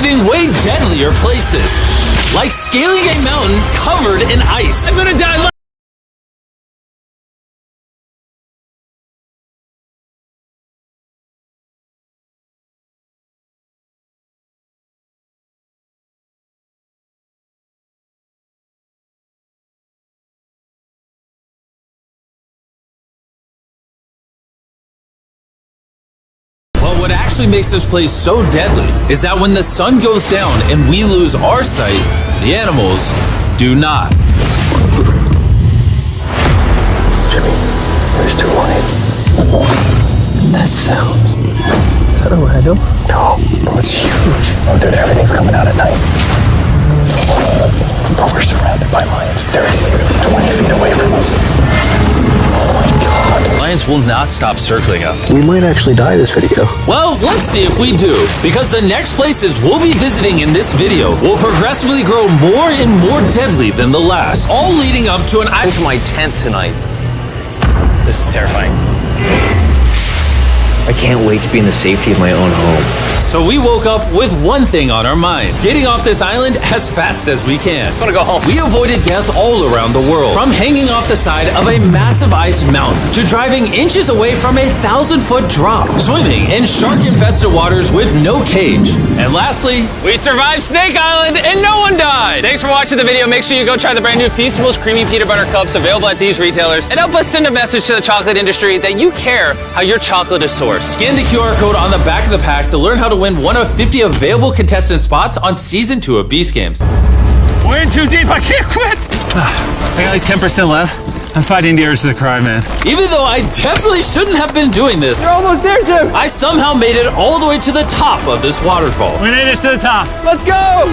visiting way deadlier places, like scaling a mountain covered in ice. I'm gonna die. What actually makes this place so deadly is that when the sun goes down and we lose our sight, the animals do not. Jimmy, there's two on it. That sounds... Is that a rhino? Oh, bro, it's huge. Oh, dude, everything's coming out at night. Bro, we're surrounded by lions. They're literally 20 feet away from us. Oh my god. Lions will not stop circling us. We might actually die this video. Well, let's see if we do, because the next places we'll be visiting in this video will progressively grow more and more deadly than the last, all leading up to an... Into my tent tonight. This is terrifying. I can't wait to be in the safety of my own home. So we woke up with one thing on our minds: getting off this island as fast as we can. I just want to go home. We avoided death all around the world, from hanging off the side of a massive ice mountain to driving inches away from a 1,000-foot drop, swimming in shark-infested waters with no cage, and lastly, We survived Snake Island and no one died. Thanks for watching the video. Make sure you go try the brand new Feastables Creamy Peanut Butter Cups available at these retailers, and help us send a message to the chocolate industry that you care how your chocolate is sourced. Scan the QR code on the back of the pack to learn how to win one of 50 available contestant spots on Season 2 of Beast Games. We're in too deep. I can't quit. I got like 10% left. I'm fighting the urge to cry, man. Even though I definitely shouldn't have been doing this, You're almost there, Jim. I somehow made it all the way to the top of this waterfall. We made it to the top. Let's go.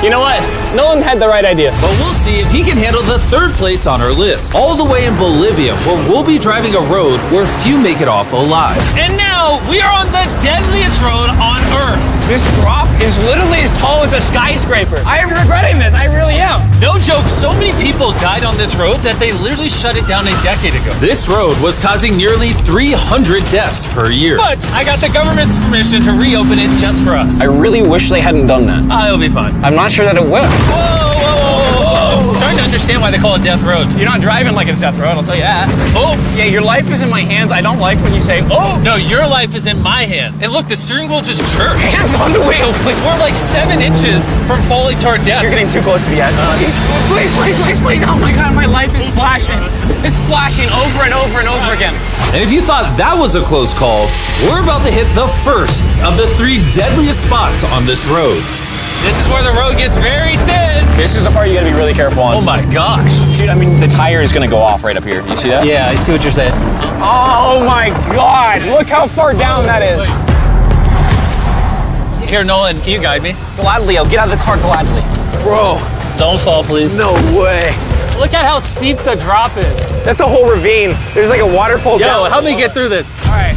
You know what? Nolan had the right idea. But we'll see if he can handle the third place on our list, all the way in Bolivia, where we'll be driving a road where few make it off alive. And now we are on the deadliest road on Earth. This drop is literally as tall as a skyscraper. I am regretting this. I really am. No joke, so many people died on this road that they literally shut it down a decade ago. This road was causing nearly 300 deaths per year. But I got the government's permission to reopen it just for us. I really wish they hadn't done that. It'll be fine. I'm not sure that it will. Whoa! Starting to understand why they call it Death Road. You're not driving like it's Death Road, I'll tell you that. Oh! Yeah, your life is in my hands. I don't like when you say, oh! No, your life is in my hand. And look, the steering wheel just jerked. Hands on the wheel, please. We're like 7 inches from falling to our death. You're getting too close to the edge. Please. Oh my god, my life is flashing. It's flashing over and over and over again. And if you thought that was a close call, we're about to hit the first of the 3 deadliest spots on this road. This is where the road gets very thin. This is the part you gotta be really careful on. Oh my gosh. Dude, I mean, the tire is gonna go off right up here. You see that? Yeah, I see what you're saying. Oh my god, look how far down that is. Here, Nolan, can you guide me? Gladly, I'll get out of the car gladly. Bro. Don't fall, please. No way. Look at how steep the drop is. That's a whole ravine. There's like a waterfall down. Yo, help me get through this. All right.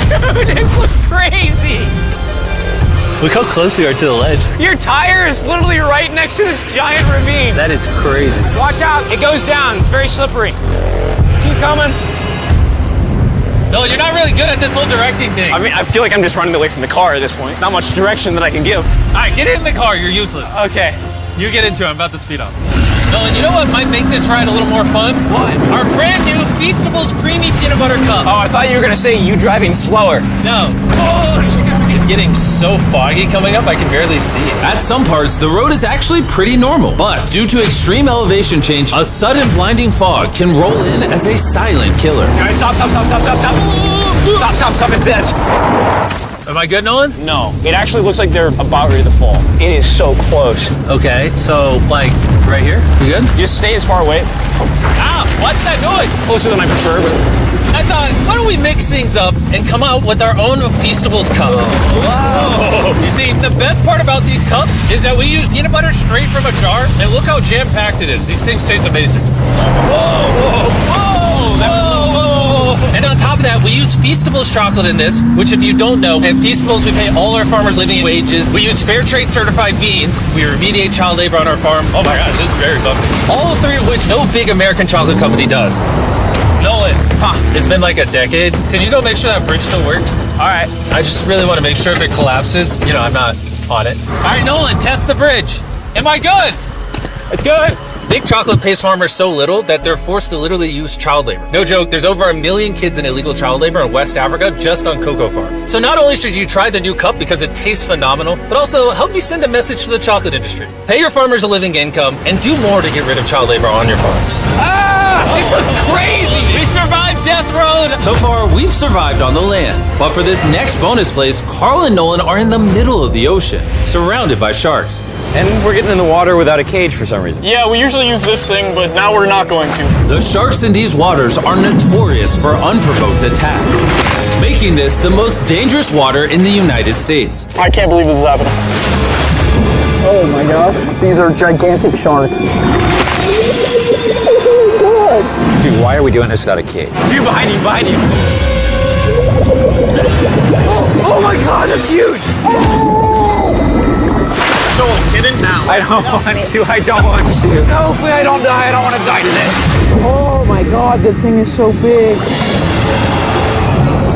Dude, this looks crazy. Look how close we are to the ledge. Your tire is literally right next to this giant ravine. That is crazy. Watch out, it goes down. It's very slippery. Keep coming. No, you're not really good at this whole directing thing. I mean, I feel like I'm just running away from the car at this point. Not much direction that I can give. All right, get in the car. You're useless. Okay. You get into it. I'm about to speed up. Nolan, you know what might make this ride a little more fun? What? Our brand new Feastables Creamy Peanut Butter Cup. Oh, I thought you were gonna say you driving slower. No. It's getting so foggy coming up, I can barely see it. At some parts, the road is actually pretty normal, but due to extreme elevation change, a sudden blinding fog can roll in as a silent killer. Guys, stop. Stop, it's edge. Am I good, Nolan? No, it actually looks like they're about ready to fall. It is so close. Okay, so like right here? You good? Just stay as far away. Ah, what's that noise? Closer than I prefer, but... I thought, why don't we mix things up and come out with our own Feastables cups? Wow! You see, the best part about these cups is that we use peanut butter straight from a jar, and look how jam-packed it is. These things taste amazing. And on top of that, we use Feastables chocolate in this, which if you don't know, at Feastables we pay all our farmers living wages. We use fair trade certified beans. We remediate child labor on our farms. Oh my gosh, this is very bumpy. All 3 of which no big American chocolate company does. Nolan, It's been like a decade. Can you go make sure that bridge still works? All right. I just really want to make sure if it collapses, you know, I'm not on it. All right, Nolan, test the bridge. Am I good? It's good. Big chocolate pays farmers so little that they're forced to literally use child labor. No joke, there's over 1 million kids in illegal child labor in West Africa just on cocoa farms. So not only should you try the new cup because it tastes phenomenal, but also help me send a message to the chocolate industry. Pay your farmers a living income and do more to get rid of child labor on your farms. Ah, this is crazy. We survived Death Road! So far, we've survived on the land. But for this next bonus place, Carl and Nolan are in the middle of the ocean, surrounded by sharks. And we're getting in the water without a cage for some reason. Yeah, we usually use this thing, but now we're not going to. The sharks in these waters are notorious for unprovoked attacks, making this the most dangerous water in the United States. I can't believe this is happening. Oh my gosh, these are gigantic sharks. Dude, why are we doing this without a cage? Dude, behind you, behind you. Oh my god, that's huge! Nolan, get in now. I don't want to, I don't want to. Hopefully I don't die, I don't want to die today. Oh my god, the thing is so big.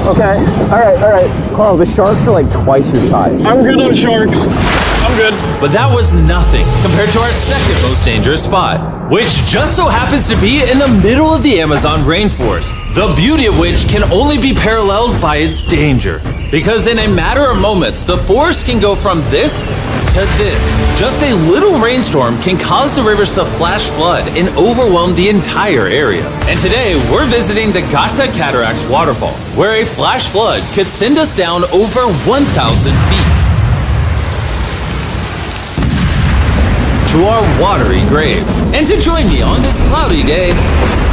Okay, all right. Carl, the sharks are like twice your size. I'm good on sharks. I'm good. But that was nothing compared to our second most dangerous spot, which just so happens to be in the middle of the Amazon rainforest, the beauty of which can only be paralleled by its danger. Because in a matter of moments, the forest can go from this to this. Just a little rainstorm can cause the rivers to flash flood and overwhelm the entire area. And today, we're visiting the Gata Cataracts waterfall, where a flash flood could send us down over 1,000 feet to our watery grave. And to join me on this cloudy day,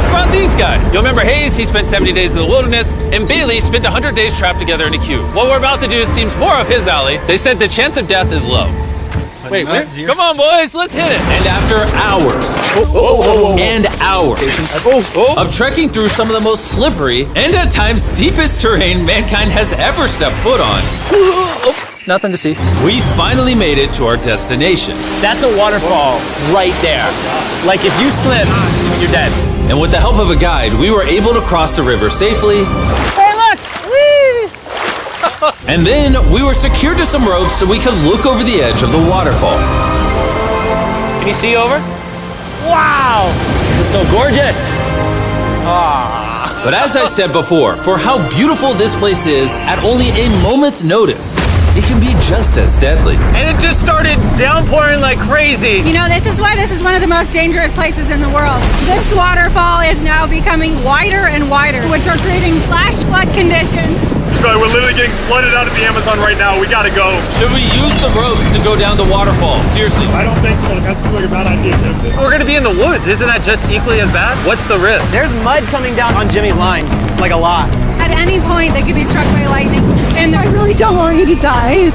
About these guys. You'll remember Hayes, he spent 70 days in the wilderness, and Bailey spent 100 days trapped together in a cube. What we're about to do seems more up his alley. They said the chance of death is low. Wait, come on, boys, let's hit it. and after hours and hours of trekking through some of the most slippery and at times steepest terrain mankind has ever stepped foot on, Nothing to see. we finally made it to our destination. That's a waterfall right there. Like if you slip, you're dead. And with the help of a guide, we were able to cross the river safely. Hey, look! Whee! And then we were secured to some ropes so we could look over the edge of the waterfall. Can you see over? Wow! This is so gorgeous. But as I said before, for how beautiful this place is, at only a moment's notice, it can be just as deadly. And it just started downpouring like crazy. You know, this is why this is one of the most dangerous places in the world. This waterfall is now becoming wider and wider, which are creating flash flood conditions. We're literally getting flooded out of the Amazon right now. We gotta go. Should we use the ropes to go down the waterfall? Seriously. I don't think so. That seems like a bad idea. We're gonna be in the woods. Isn't that just equally as bad? What's the risk? There's mud coming down on Jimmy's line, like a lot. At any point, they could be struck by lightning. And I really don't want you to die.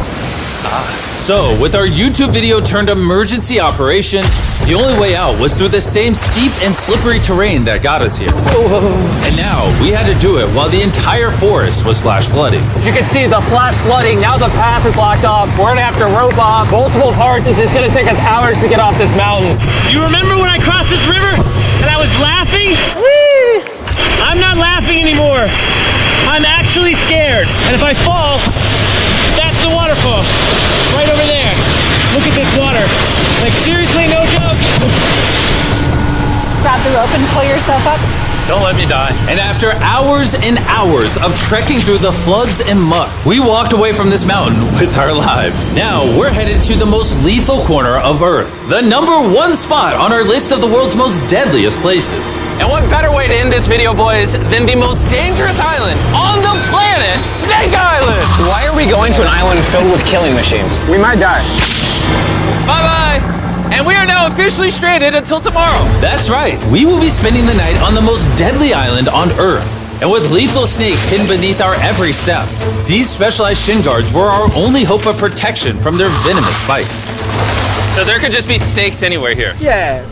So, with our YouTube video turned emergency operation, the only way out was through the same steep and slippery terrain that got us here. And now, we had to do it while the entire forest was flash flooding. You can see the flash flooding. Now the path is blocked off. We're gonna have to rope off multiple parts. It's gonna take us hours to get off this mountain. You remember when I crossed this river and I was laughing? Whee! I'm not laughing anymore. I'm actually scared. And if I fall, that's the waterfall. Right over there. Look at this water. Like seriously, no joke. Grab the rope and pull yourself up. Don't let me die. And after hours and hours of trekking through the floods and muck, we walked away from this mountain with our lives. Now we're headed to the most lethal corner of Earth, the #1 spot on our list of the world's most deadliest places. And what better way to end this video, boys, than the most dangerous island on the planet, Snake Island? Why are we going to an island filled with killing machines? We might die. Bye-bye. And we are now officially stranded until tomorrow. That's right, we will be spending the night on the most deadly island on Earth. And with lethal snakes hidden beneath our every step, these specialized shin guards were our only hope of protection from their venomous bites. So there could just be snakes anywhere here.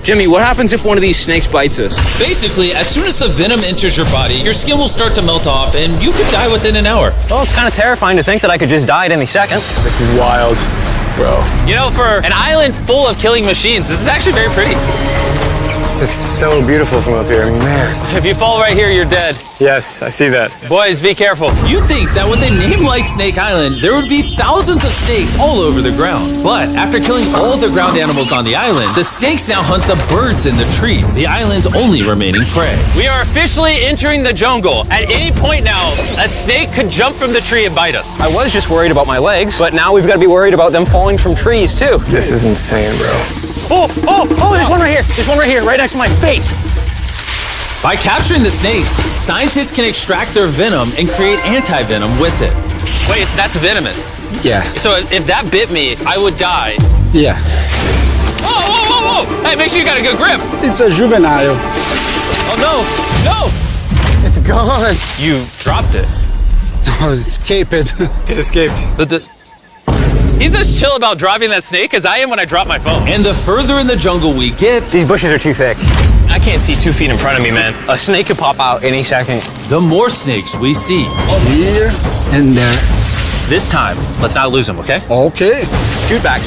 Jimmy, what happens if one of these snakes bites us? Basically, as soon as the venom enters your body, your skin will start to melt off and you could die within an hour. Well, it's kind of terrifying to think that I could just die at any second. This is wild, bro. You know, for an island full of killing machines, this is actually very pretty. It's so beautiful from up here. I mean, man. If you fall right here, you're dead. Yes, I see that. Boys, be careful. You'd think that with a name like Snake Island, there would be thousands of snakes all over the ground. But after killing all the ground animals on the island, the snakes now hunt the birds in the trees, the island's only remaining prey. We are officially entering the jungle. At any point now, a snake could jump from the tree and bite us. I was just worried about my legs, but now we've got to be worried about them falling from trees too. This is insane, bro. Oh, there's one right here. There's one right here, right next to my face. By capturing the snakes, scientists can extract their venom and create anti-venom with it. Wait, that's venomous. Yeah. So if that bit me, I would die. Yeah. Whoa! Hey, make sure you got a good grip. It's a juvenile. Oh no! It's gone. You dropped it. Oh, escape it. It escaped. He's as chill about dropping that snake as I am when I drop my phone. And the further in the jungle we get, These bushes are too thick. I can't see 2 feet in front of me, man. A snake could pop out any second. the more snakes we see. Here and there. This time, let's not lose him, okay? Okay. Scoot back.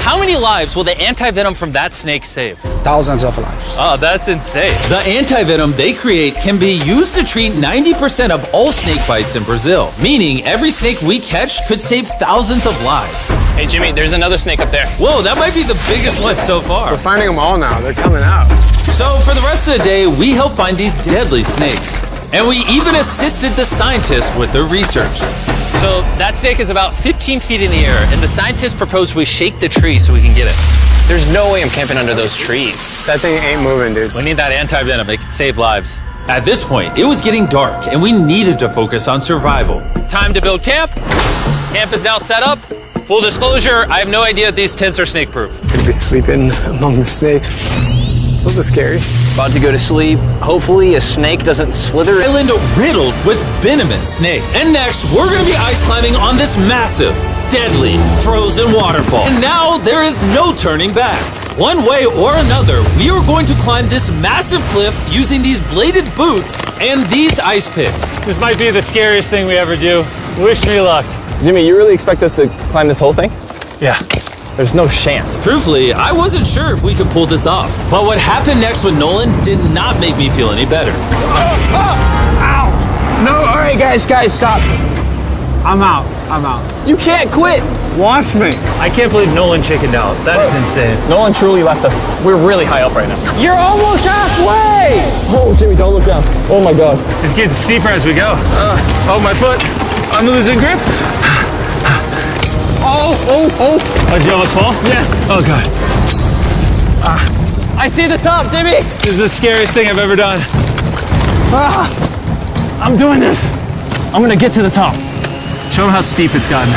How many lives will the anti-venom from that snake save? Thousands of lives. Oh, that's insane. The anti-venom they create can be used to treat 90% of all snake bites in Brazil, meaning every snake we catch could save thousands of lives. Hey, Jimmy, there's another snake up there. Whoa, that might be the biggest one so far. We're finding them all now. They're coming out. So for the rest of the day, we helped find these deadly snakes. And we even assisted the scientists with their research. So that snake is about 15 feet in the air, and the scientists proposed we shake the tree so we can get it. There's no way I'm camping under those trees. That thing ain't moving, dude. We need that anti-venom. It can save lives. At this point, it was getting dark and we needed to focus on survival. Time to build camp. Camp is now set up. Full disclosure, I have no idea if these tents are snake-proof. Could be sleeping among the snakes. Those are scary. About to go to sleep. Hopefully a snake doesn't slither. Island riddled with venomous snakes. And next, we're gonna be ice climbing on this massive, deadly, frozen waterfall. And now there is no turning back. One way or another, we are going to climb this massive cliff using these bladed boots and these ice picks. This might be the scariest thing we ever do. Wish me luck. Jimmy, you really expect us to climb this whole thing? Yeah. There's no chance. Truthfully, I wasn't sure if we could pull this off. But what happened next with Nolan did not make me feel any better. Ow! No, all right, guys, stop. I'm out. You can't quit. Watch me. I can't believe Nolan chickened out. That is insane. Nolan truly left us. We're really high up right now. You're almost halfway! Oh, Jimmy, don't look down. Oh my God. It's getting steeper as we go. Oh, my foot. I'm losing grip. Oh, did you almost fall? Yes. Oh, God. I see the top, Jimmy. This is the scariest thing I've ever done. I'm doing this. I'm gonna get to the top. Show them how steep it's gotten.